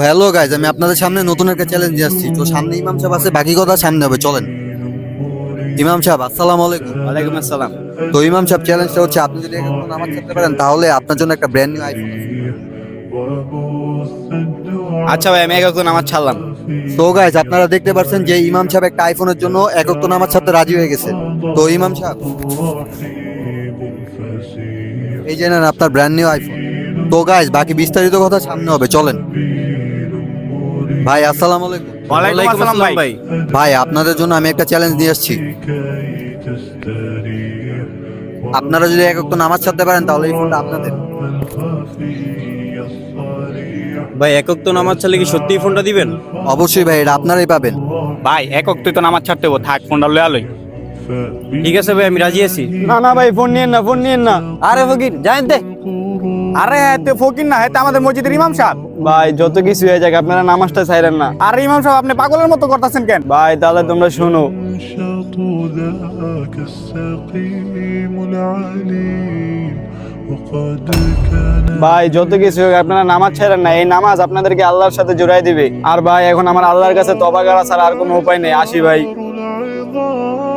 Hello guys, আমি আপনাদের সামনে নতুন একটা চ্যালেঞ্জ নিয়ে আসছি। তো সামনে ইমাম সাহেব আছে, বাকি কথা সামনে হবে, চলেন। ইমাম সাহেব আসসালামু আলাইকুম। ওয়ালাইকুম আসসালাম। তো ইমাম সাহেব, চ্যালেঞ্জটা হচ্ছে আপনি যদি এখন নামাজ ছাড়তে পারেন তাহলে আপনার জন্য একটা ব্র্যান্ড নিউ আইফোন আছে। আচ্ছা ভাই, আমি এক নামাজ ছাড়লাম। তো গাইজ, আপনারা দেখতে পাচ্ছেন যে ইমাম সাহেব একটা আইফোনের জন্য এক ওয়াক্ত নামাজ ছাড়তে রাজি হয়ে গেছে। তো ইমাম সাহেব, এই যে নেন আপনার ব্র্যান্ড নিউ আইফোন। তো গাইজ, বাকি বিস্তারিত কথা সামনে হবে, চলেন। ভাই আসসালামু আলাইকুম। ওয়ালাইকুম আসসালাম ভাই। ভাই, আপনাদের জন্য আমি একটা চ্যালেঞ্জ নিয়ে আসছি। আপনারা যদি এক ওয়াক্ত নামাজ ছাড়তে পারেন তাহলে এই ফোনটা আপনাদের। ভাই, একক তো নামাজ ছাড়লে কি সত্যিই ফোনটা দিবেন? অবশ্যই ভাই, এটা আপনারাই পাবেন। ভাই একক তুই তো নামাজ ছাড়তে হবো, থাক ফোনটা লয়ে আলোই। ঠিক আছে ভাই, আমি রাজি আছি। না না ভাই, ফোন নিয়েন না, ফোন নিয়েন না। আরে ফকির জানেন তে, আরে হ্যাঁ, তুই ফকির না, হ্যাঁ আমাদের মসজিদের ইমাম সাহেব। ভাই যত কিছু হয়ে যাক, আপনারা নামাজটা ছাইরেন না। আরে ইমাম সাহেব, আপনি পাগলের মতো করতেছেন কেন? ভাই তাহলে তোমরা শোনো। شط ذاك السقيم العليم وقد كان ভাই যত কিছু হোক, আপনারা নামাজ ছাইরেন না। এই নামাজ আপনাদেরকে আল্লাহর সাথে জোড়াই দিবে। আর ভাই এখন আমার আল্লাহর কাছে তওবা করা ছাড়া আর কোনো উপায় নেই। আসি ভাই। العظام